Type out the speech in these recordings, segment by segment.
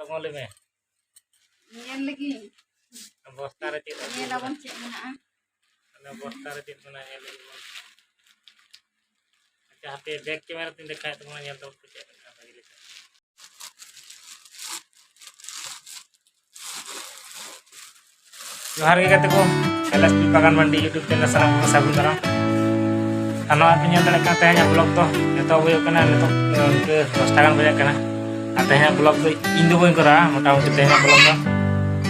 ngoleh me. Nyel lagi. Bosta re tit. Nyel abang cek mana? Ana bosta re tit mana nyel lagi. Acha hape bag camera tin dekhai to mana nyel to cek apa gile. Johar ge kate ko LSP Bagan Mandi YouTube channel sanam ko sagun daram. Ano api nyel dale kate nya vlog to neto hoyo kana neto ke 10 tagan bajak kana. Atenya vlog to indo boy kora motamuti tehnya vlog to.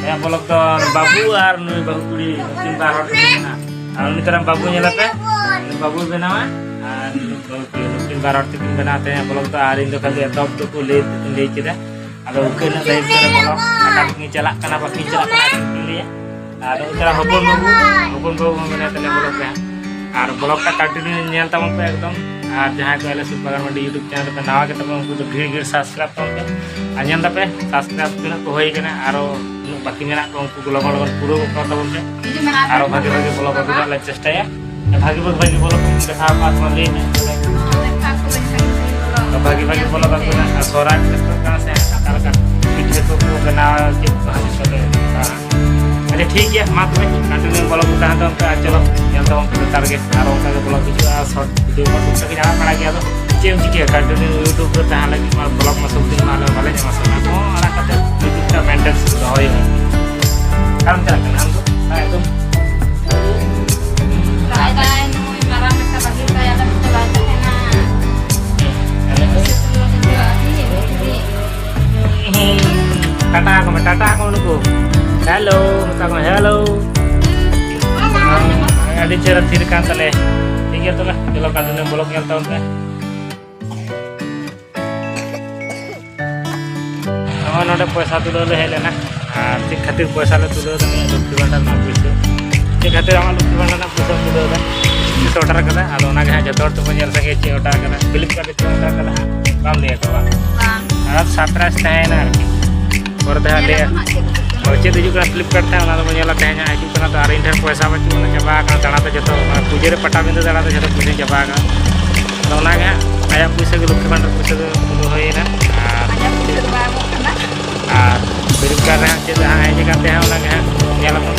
Ya vlog to babu ar nui babu kuri tin baror na. Al ni taram babu nyela pe. Babu benawa ar tin baror tin benate ya vlog to ar indo kali top to ko le tin le kida. Ado ukeun dai kira vlog akan ngicelak kana pak ngicelak kana pilih ya. Ado cara hopon babu menate ne vlog ya. Ar vlog ta continue nyel tamang pe ekdom আর যাহাই কো LSP Bagan Mandi YouTube channel पे नवा के तब उनको तो ढेर subscribe तो पे अनयन पे सब्सक्राइब बिना को होई कने आरो बाकी मेना को उनको लगन लगन पूरा को तब पे आरो भागे भागे बोलो बगुना ले चेष्टा है भागे भागे बोलो देखा बात मान ले भागे भागे बोलो बगुना सोरा का से काल का पीछे तो को बना के भागे चले अच्छा ठीक है मत में कंटिन्यू बोलो बुता तो चलो yang tahu kita target arong kagak blog itu short video masuk ke jalan mana gitu cem jika continue YouTube bertahan lagi mal blog masuk di malam malam yang masuk aku orang kata YouTube kita maintenance sudah hoy kan cara kenal tuh saya itu Ada nui marah mereka bagi saya dan kita baca enak. Tata aku nunggu. Hello, minta hello. Adi cara tirkan tale. Tinggal tu lah. Kalau kadang bolok yang tahun teh. Nama nada puasa tu dulu hele na. Cik khatir puasa le tu dulu ni lukti bandar na puasa. Cik khatir amal lukti bandar na puasa tu dulu. Ini order kada. Ado naga haja jadwal tu punya lagi cik order kada. Bilik kada cik order kada. Kam dia tu bang. Alat 17 tahun na. Order dia. Cek tu juga Flipkart teh orang tu punya latihnya itu karena tu hari ini puasa macam mana coba kan tanah tu jatuh puja re patah bintu tanah tu jatuh puja coba kan kalau naga ayam puasa geluk ke bandar puasa dulu hoy na beri karena cek dah aja kan teh orang kan nyala pun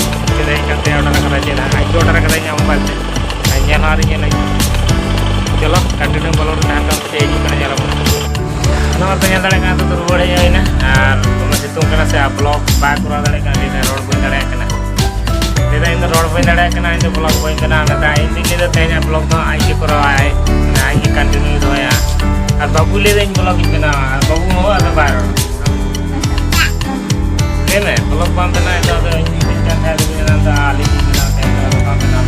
cek kan teh orang kan cek dah itu orang kan nyam balik nyala harinya lagi चलो continue बोलो tahan kan cek itu kan nyala pun nama ternyata dengan tu terbuat ya ini situng kena saya blog back kurang dari kan di road pun dari kena ini road pun dari kena ini blog pun kena nanti ini kita tanya blog tu aja kurang ay nah aja continue itu ya atau boleh deh blog ini kena babu mau atau baru ini blog pun kena itu ada ini kan ada ini nanti alih ini nanti ada pun kena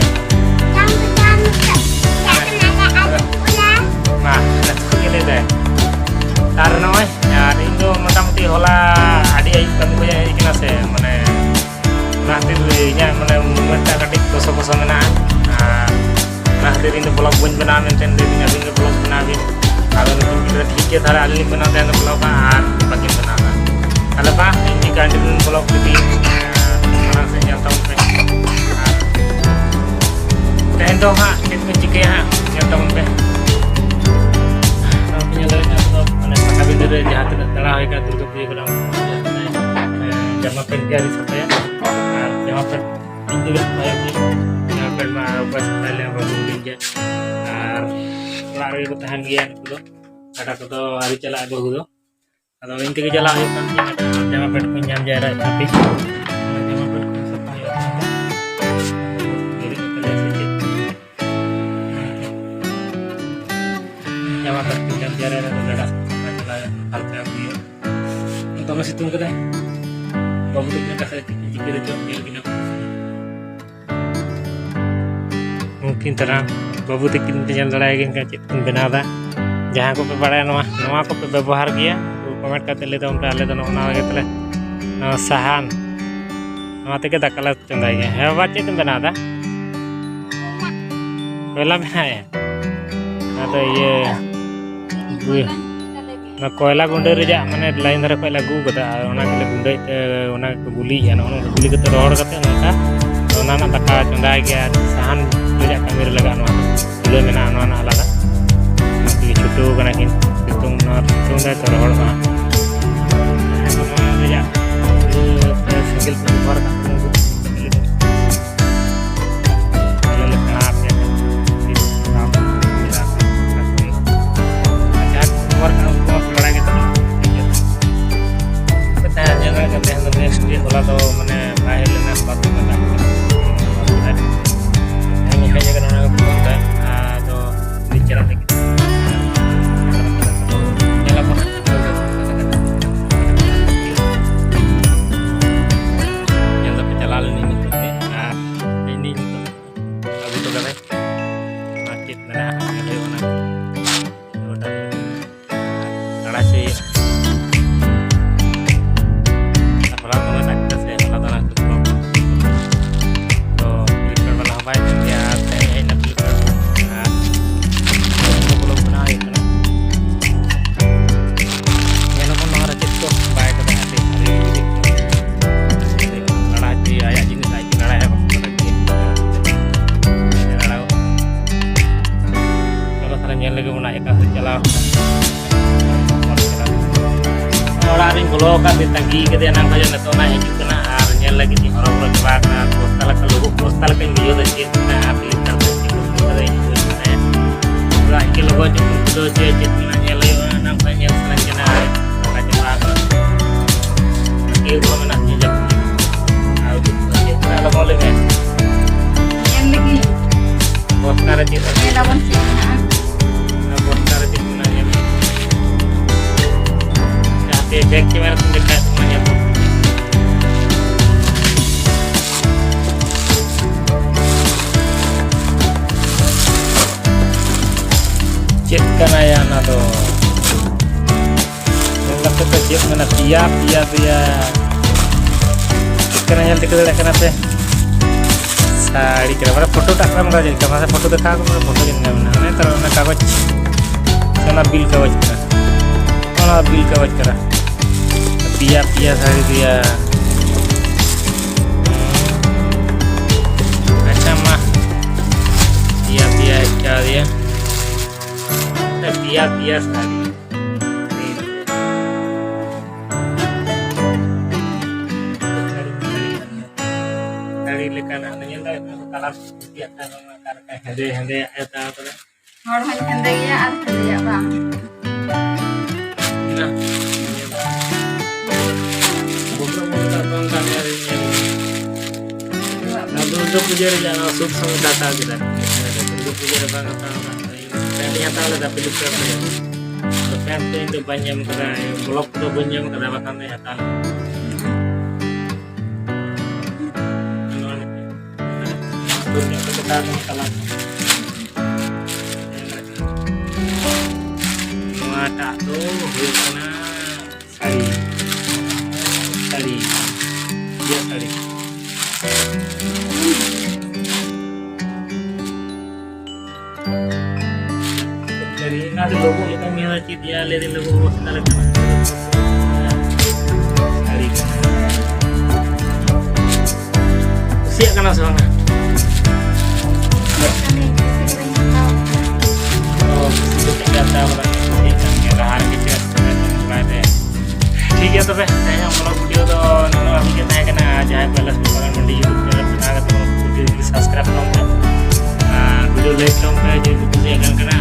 nah itu gini deh karena hari itu motamoti hola adi ayub kami punya ikan se mana nanti nya mana mereka kadik koso mena nanti ini blog pun benar maintain di nya ini blog benar ini kalau itu kita tiket hari alih benar dan blog kan bagi benar kalau pak ini kan di blog lebih orang saya tahu kan dan doa mak itu jika yang tahu kan tapi dari jahat telah ikat untuk dia kurang jama penjari saya jama pen itu saya ni jama pen mah pas kali yang baru dinja lari bertahan gian dulu ada tu hari celak dulu kalau inti ke celak itu jama pen pinjam jarak tapi jama pen supaya jadi kita lihat sedikit jama pen pinjam jarak itu ada untuk masih tunggu deh babu tu kita kasih jika dia jom dia gini mungkin terang babu tu kita jangan lagi kan cik benar jahang ko pe bada nama ko pe ବ୍ୟବହାର किया comment करते ले तो हम पहले तो ना लगे तले sahan nama te kita kalau चंदा गया है बात चीज बना था पहला बनाया atau ये ना कोयला गुंडे रेजा माने लाइन धरे कोयला गु कता ओना के गुंडे ओना गुली या ओना गुली कते रोड कते नका ओना ना दाका चंदा गया साहन रेजा कमी रे लगा नवा ले मेना ओना अलग नाकी छुटो कना किन सितुंग ना सितुंग दा तो रोड बा bolo ka di tagi ke dia nang kaya nato na hiju kana ar nyel lagi di horo-horo coba na postal ka lugu postal ka video da chit na apli tar da chit ko da hiju na ra ke logo jo do je chit na nyel yo nang kaya nyel salan jana ka coba ka ke ko mana ni jak au di chit na lo mole me Yang lagi. postal chit Ini lawan sih. na postal chit na nyel ya back camera tuh dekat semuanya tuh. Cek kana ya na to. Nggak tuh cek mana tiap dia kana yang deket kana teh. Sari kira mana foto tak kamu raja kamera foto dekha aku foto yang mana ini taruh na kagoj sana bil kagoj kana mana bil kagoj kana पिया साड़ी दिया अच्छा माँ पिया क्या दिया पिया साड़ी साड़ी लेकर आने ये तो कलर पिया था हंदे हंदे ऐसा तो Orang hanya ya, ada ya bang. ना Untuk puja jangan langsung sama data kita. Untuk puja banget sama. Tadinya tahu tapi lupa ya. Lepas itu banyak kada blog itu banyak kada bahkan ya tahu. Dunia kita kalah. Mata tuh karena sari. Dia sari. Dari nanti logo kita melihat dia lihat logo hostel kan. Sari kan. Siap kan langsung. Oh, itu tidak tahu lah. Ini kan kita hari kita sudah ठीक है तो भाई saya mau video तो ननो अभी के नया करना जहाँ पहले पिपकान मंडी यूट्यूब चैनल बना के तो वीडियो सब्सक्राइब करूँगा वीडियो लाइक करूँगा जो वीडियो से अगल करना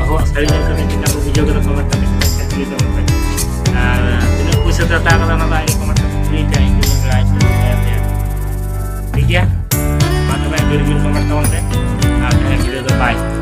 बहुत सारी जगह करने का वीडियो का कमेंट करने के लिए तो जिन्हें कुछ से तता करना ना आगे कमेंट करके जाएंगे ठीक है मतलब मैं वीडियो कमेंट करूँगा आप वीडियो तो बाय